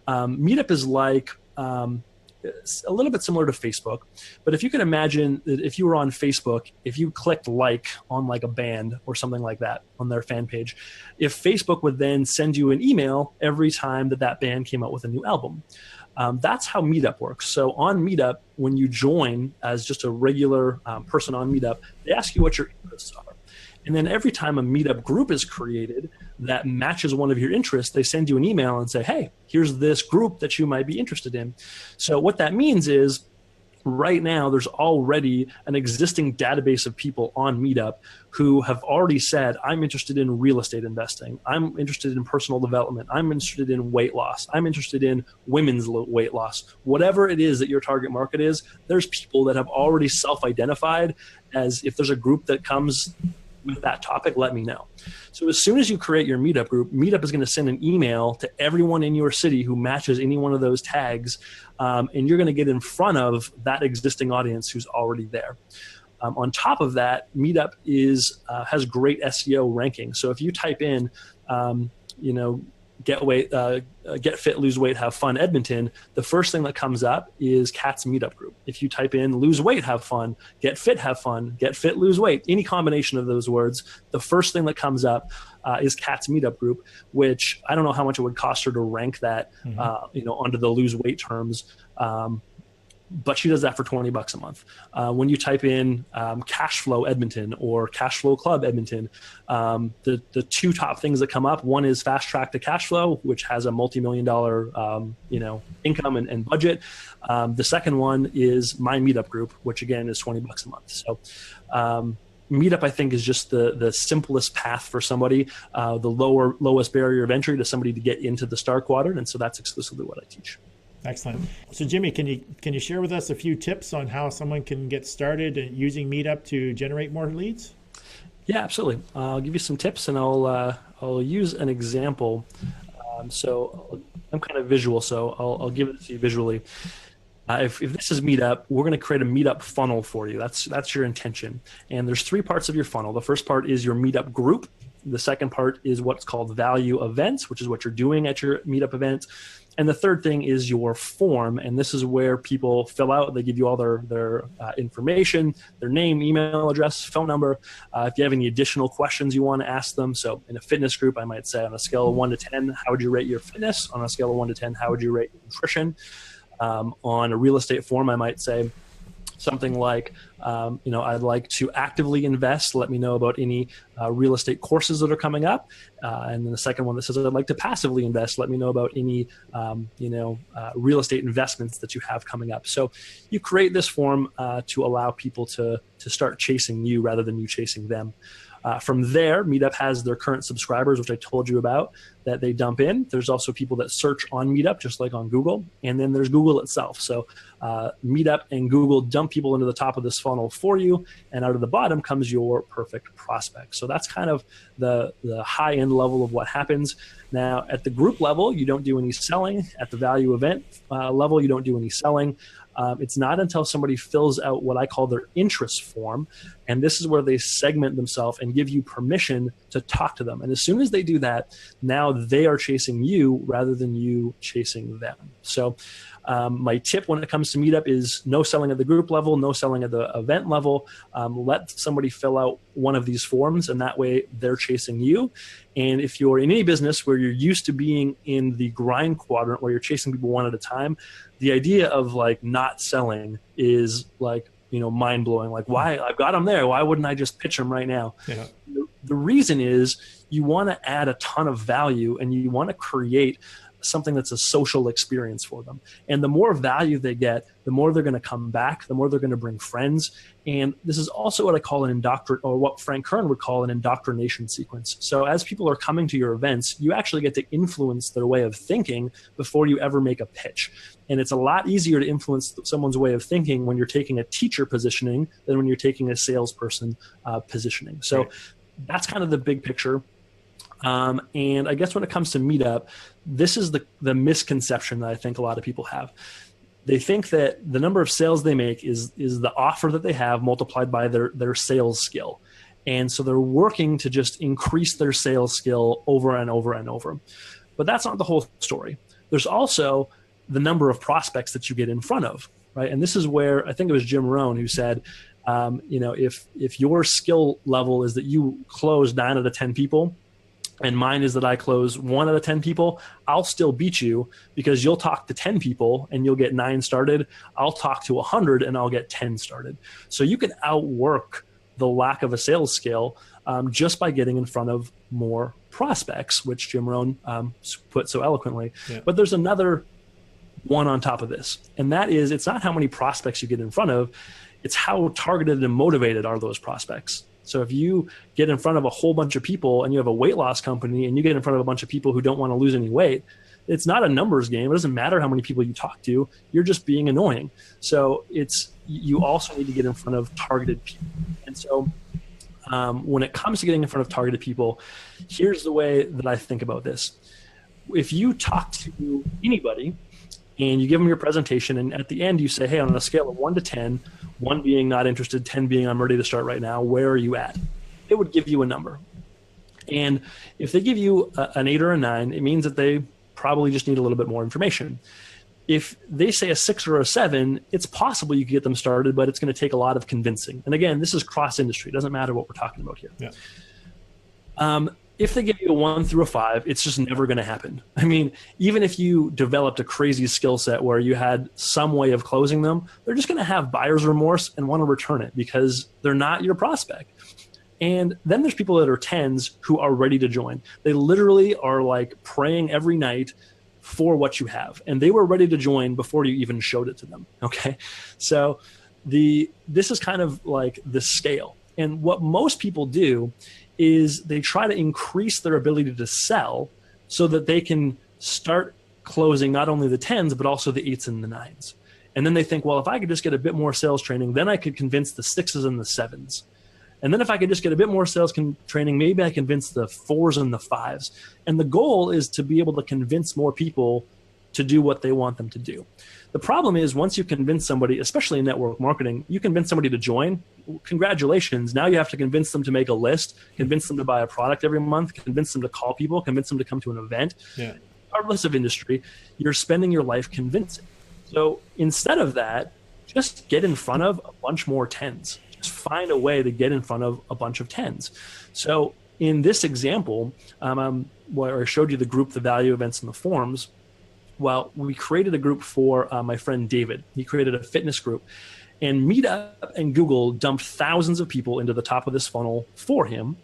Meetup is like a little bit similar to Facebook. But if you can imagine that if you were on Facebook, if you clicked like on like a band or something like that on their fan page, if Facebook would then send you an email every time that band came out with a new album. That's how Meetup works. So on Meetup, when you join as just a regular person on Meetup, they ask you what your interests are. And then every time a Meetup group is created that matches one of your interests, they send you an email and say, hey, here's this group that you might be interested in. So what that means is right now there's already an existing database of people on Meetup who have already said, I'm interested in real estate investing. I'm interested in personal development. I'm interested in weight loss. I'm interested in women's weight loss. Whatever it is that your target market is, there's people that have already self-identified as, if there's a group that comes with that topic, let me know. So as soon as you create your Meetup group, Meetup is going to send an email to everyone in your city who matches any one of those tags, and you're going to get in front of that existing audience who's already there. On top of that, Meetup has great SEO ranking. So if you type in, get fit, lose weight, have fun, Edmonton, the first thing that comes up is Kat's Meetup group. If you type in lose weight, have fun, get fit, lose weight, any combination of those words, the first thing that comes up is Kat's Meetup group, which I don't know how much it would cost her to rank that, under the lose weight terms. But she does that for $20 a month. When you type in cash flow Edmonton or cash flow club Edmonton, the two top things that come up, one is fast track to cash flow, which has a multi-million-dollar income and budget. The second one is my Meetup group, which again is $20 a month. So Meetup, I think, is just the simplest path for somebody, the lowest barrier of entry to somebody to get into the star quadrant. And so that's exclusively what I teach. Excellent. So Jimmy, can you share with us a few tips on how someone can get started using Meetup to generate more leads? Yeah, absolutely. I'll give you some tips, and I'll use an example. So I'm kind of visual, so I'll give it to you visually. If this is Meetup, we're going to create a Meetup funnel for you. That's your intention. And there's three parts of your funnel. The first part is your Meetup group. The second part is what's called value events, which is what you're doing at your Meetup event. And the third thing is your form, and this is where people fill out. They give you all their information, their name, email address, phone number. If you have any additional questions you want to ask them. So in a fitness group, I might say on a scale of 1 to 10, how would you rate your fitness? On a scale of 1 to 10, how would you rate your nutrition? On a real estate form, I might say something like, I'd like to actively invest. Let me know about any real estate courses that are coming up. And then the second one that says, I'd like to passively invest. Let me know about any, real estate investments that you have coming up. So you create this form to allow people to start chasing you rather than you chasing them. From there, Meetup has their current subscribers, which I told you about, that they dump in. There's also people that search on Meetup, just like on Google. And then there's Google itself. So Meetup and Google dump people into the top of this funnel for you. And out of the bottom comes your perfect prospect. So that's kind of the high-end level of what happens. Now, at the group level, you don't do any selling. At the value event level, you don't do any selling. It's not until somebody fills out what I call their interest form, and this is where they segment themselves and give you permission to talk to them. And as soon as they do that, now they are chasing you rather than you chasing them. So my tip when it comes to Meetup is no selling at the group level, no selling at the event level. Let somebody fill out one of these forms, and that way they're chasing you. And if you're in any business where you're used to being in the grind quadrant where you're chasing people one at a time, the idea of like not selling is like, mind blowing. Like, why? I've got them there. Why wouldn't I just pitch them right now? Yeah. The reason is you want to add a ton of value and you want to create something that's a social experience for them. And the more value they get, the more they're going to come back, the more they're going to bring friends. And this is also what I call what Frank Kern would call an indoctrination sequence. So as people are coming to your events, you actually get to influence their way of thinking before you ever make a pitch. And it's a lot easier to influence someone's way of thinking when you're taking a teacher positioning than when you're taking a salesperson positioning. So that's kind of the big picture. And I guess when it comes to Meetup, this is the misconception that I think a lot of people have. They think that the number of sales they make is the offer that they have multiplied by their sales skill. And so they're working to just increase their sales skill over and over and over. But that's not the whole story. There's also the number of prospects that you get in front of, right? And this is where I think it was Jim Rohn who said, if your skill level is that you close 9 out of 10 people, and mine is that I close 1 out of 10 people, I'll still beat you because you'll talk to 10 people and you'll get 9 started. I'll talk to 100 and I'll get 10 started. So you can outwork the lack of a sales skill just by getting in front of more prospects, which Jim Rohn put so eloquently. Yeah. But there's another one on top of this, and that is it's not how many prospects you get in front of, it's how targeted and motivated are those prospects. So if you get in front of a whole bunch of people and you have a weight loss company and you get in front of a bunch of people who don't want to lose any weight, it's not a numbers game. It doesn't matter how many people you talk to. You're just being annoying. So you also need to get in front of targeted people. And so when it comes to getting in front of targeted people, here's the way that I think about this. If you talk to anybody and you give them your presentation, and at the end you say, hey, on a scale of 1 to 10, 1 being not interested, 10 being I'm ready to start right now, where are you at? It would give you a number. And if they give you an 8 or a 9, it means that they probably just need a little bit more information. If they say a 6 or a 7, it's possible you could get them started, but it's going to take a lot of convincing. And again, this is cross-industry. It doesn't matter what we're talking about here. Yeah. If they give you a 1 through a 5, it's just never going to happen. I mean, even if you developed a crazy skill set where you had some way of closing them, they're just going to have buyer's remorse and want to return it because they're not your prospect. And then there's people that are 10s who are ready to join. They literally are like praying every night for what you have. And they were ready to join before you even showed it to them. Okay. So this is kind of like the scale. And what most people do is they try to increase their ability to sell so that they can start closing not only the 10s, but also the 8s and the 9s. And then they think, well, if I could just get a bit more sales training, then I could convince the 6s and the 7s. And then if I could just get a bit more sales training, maybe I convince the 4s and the 5s. And the goal is to be able to convince more people to do what they want them to do. The problem is once you convince somebody, especially in network marketing, you convince somebody to join, congratulations. Now you have to convince them to make a list, convince them to buy a product every month, convince them to call people, convince them to come to an event. Yeah. Regardless of industry, you're spending your life convincing. So instead of that, just get in front of a bunch more 10s. Just find a way to get in front of a bunch of 10s. So in this example, where I showed you the group, the value events, and the forums, well, we created a group for my friend David. He created a fitness group. And Meetup and Google dumped thousands of people into the top of this funnel for him.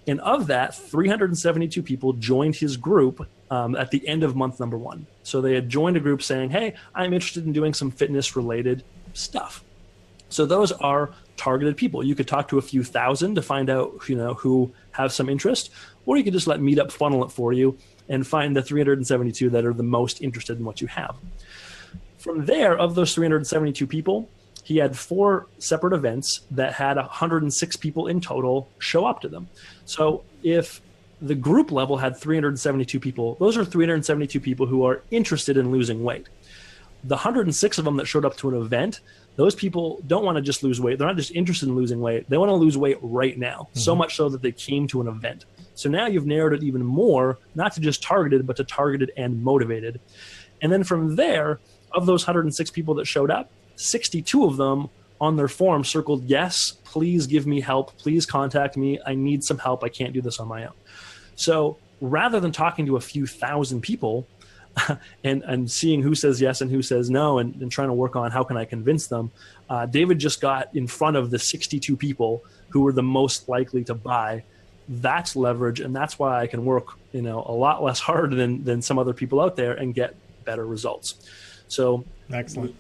And of that, 372 people joined his group at the end of month number 1. So they had joined a group saying, hey, I'm interested in doing some fitness-related stuff. So those are targeted people. You could talk to a few thousand to find out, who have some interest, or you could just let Meetup funnel it for you and find the 372 that are the most interested in what you have. From there, of those 372 people, he had 4 separate events that had 106 people in total show up to them. So if the group level had 372 people, those are 372 people who are interested in losing weight. The 106 of them that showed up to an event, those people don't want to just lose weight. They're not just interested in losing weight. They want to lose weight right now, so much so that they came to an event. So now you've narrowed it even more, not to just targeted, but to targeted and motivated. And then from there, of those 106 people that showed up, 62 of them on their form circled, yes, please give me help. Please contact me. I need some help. I can't do this on my own. So rather than talking to a few thousand people and seeing who says yes and who says no and trying to work on how can I convince them, David just got in front of the 62 people who were the most likely to buy. That's leverage, and that's why I can work, a lot less hard than some other people out there and get better results. So excellent.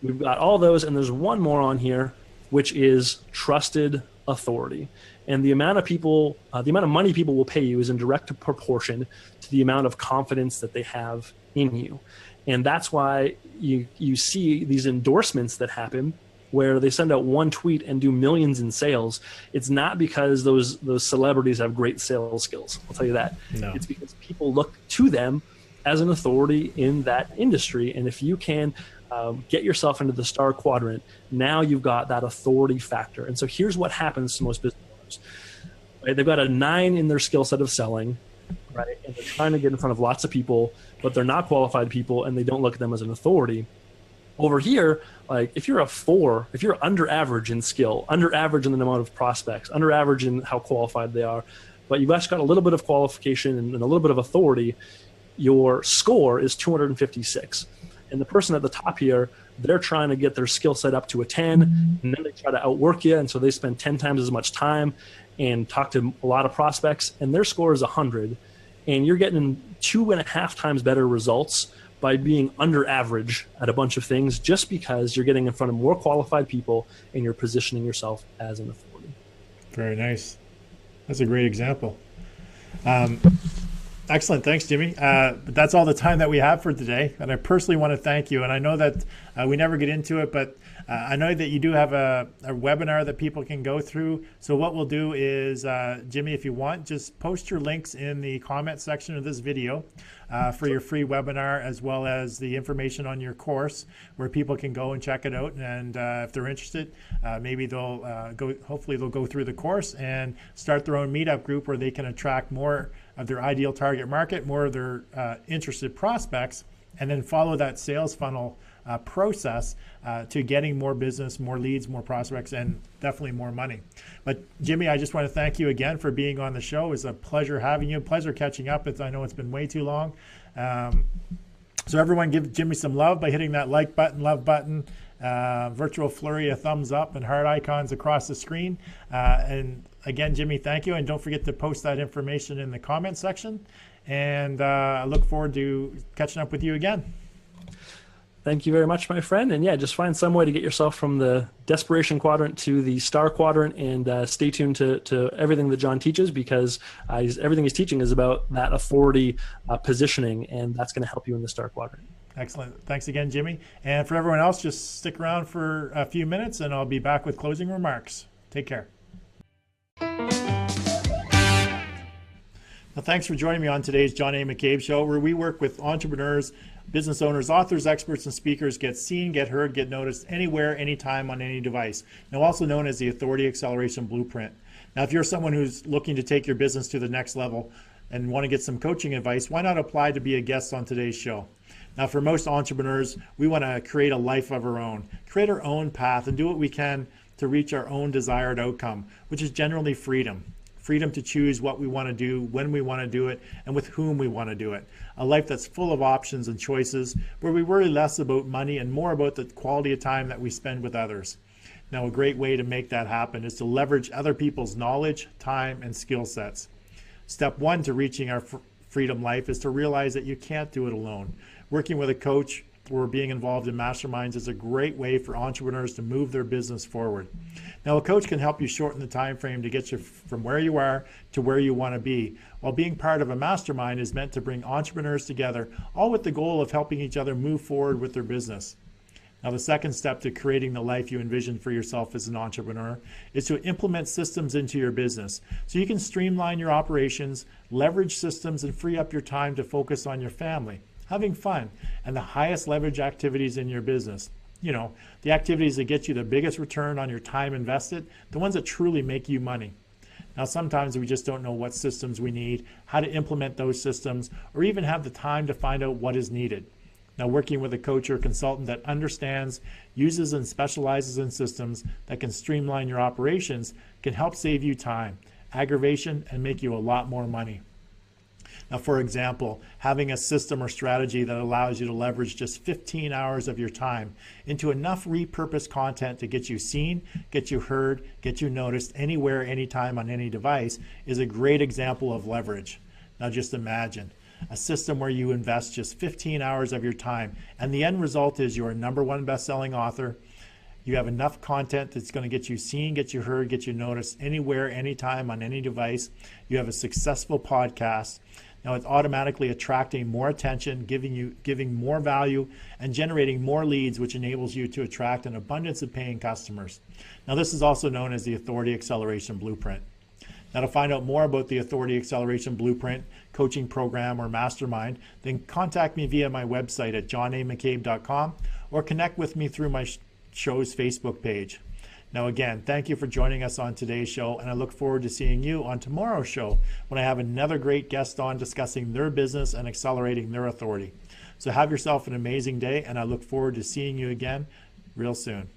We've got all those, and there's one more on here, which is trusted authority. And the amount of money people will pay you is in direct proportion to the amount of confidence that they have in you. And that's why you see these endorsements that happen where they send out one tweet and do millions in sales, it's not because those celebrities have great sales skills. I'll tell you that. No. It's because people look to them as an authority in that industry. And if you can get yourself into the star quadrant, now you've got that authority factor. And so here's what happens to most business owners. Right? They've got a 9 in their skill set of selling, right? And they're trying to get in front of lots of people, but they're not qualified people and they don't look at them as an authority. Over here, like if you're a 4, if you're under average in skill, under average in the amount of prospects, under average in how qualified they are, but you've actually got a little bit of qualification and a little bit of authority, your score is 256. And the person at the top here, they're trying to get their skill set up to a 10, and then they try to outwork you. And so they spend 10 times as much time and talk to a lot of prospects, and their score is 100. And you're getting 2.5 times better results by being under average at a bunch of things, just because you're getting in front of more qualified people and you're positioning yourself as an authority. Very nice. That's a great example. Excellent. Thanks, Jimmy. But that's all the time that we have for today. And I personally want to thank you. And I know that we never get into it, but I know that you do have a webinar that people can go through. So what we'll do is, Jimmy, if you want, just post your links in the comment section of this video for your free webinar, as well as the information on your course where people can go and check it out. And if they're interested, maybe they'll hopefully they'll go through the course and start their own meetup group where they can attract more of their ideal target market, more of their interested prospects, and then follow that sales funnel process to getting more business, more leads, more prospects, and definitely more money. But Jimmy, I just want to thank you again for being on the show. It was a pleasure having you, pleasure catching up. I know it's been way too long. So everyone give Jimmy some love by hitting that like button, love button, virtual flurry of thumbs up and heart icons across the screen. And again, Jimmy, thank you. And don't forget to post that information in the comment section. And I look forward to catching up with you again. Thank you very much, my friend. And yeah, just find some way to get yourself from the desperation quadrant to the star quadrant, and stay tuned to everything that John teaches, because everything he's teaching is about that authority positioning, and that's going to help you in the star quadrant. Excellent. Thanks again, Jimmy. And for everyone else, just stick around for a few minutes and I'll be back with closing remarks. Take care. Well, thanks for joining me on today's John A. McCabe Show, where we work with entrepreneurs, business owners, authors, experts, and speakers get seen, get heard, get noticed anywhere, anytime, on any device. Now, also known as the Authority Acceleration Blueprint. Now, if you're someone who's looking to take your business to the next level and want to get some coaching advice, why not apply to be a guest on today's show? Now, for most entrepreneurs, we want to create a life of our own, create our own path, and do what we can to reach our own desired outcome, which is generally freedom. Freedom to choose what we want to do, when we want to do it, and with whom we want to do it. A life that's full of options and choices, where we worry less about money and more about the quality of time that we spend with others. Now, a great way to make that happen is to leverage other people's knowledge, time, and skill sets. Step 1 to reaching our freedom life is to realize that you can't do it alone. Working with a coach or being involved in masterminds is a great way for entrepreneurs to move their business forward. Now, a coach can help you shorten the time frame to get you from where you are to where you want to be, while being part of a mastermind is meant to bring entrepreneurs together, all with the goal of helping each other move forward with their business. Now, the second step to creating the life you envision for yourself as an entrepreneur is to implement systems into your business so you can streamline your operations, leverage systems, and free up your time to focus on your family, having fun, and the highest leverage activities in your business. You know, the activities that get you the biggest return on your time invested, the ones that truly make you money. Now, sometimes we just don't know what systems we need, how to implement those systems, or even have the time to find out what is needed. Now, working with a coach or consultant that understands, uses, and specializes in systems that can streamline your operations can help save you time, aggravation, and make you a lot more money. Now, for example, having a system or strategy that allows you to leverage just 15 hours of your time into enough repurposed content to get you seen, get you heard, get you noticed anywhere, anytime, on any device is a great example of leverage. Now, just imagine a system where you invest just 15 hours of your time, and the end result is you're a #1 best-selling author. You have enough content that's going to get you seen, get you heard, get you noticed anywhere, anytime, on any device. You have a successful podcast. Now it's automatically attracting more attention, giving more value, and generating more leads, which enables you to attract an abundance of paying customers. Now this is also known as the Authority Acceleration Blueprint. Now to find out more about the Authority Acceleration Blueprint coaching program or mastermind, then contact me via my website at johnamccabe.com or connect with me through my show's Facebook page. Now again, thank you for joining us on today's show, and I look forward to seeing you on tomorrow's show when I have another great guest on discussing their business and accelerating their authority. So have yourself an amazing day, and I look forward to seeing you again real soon.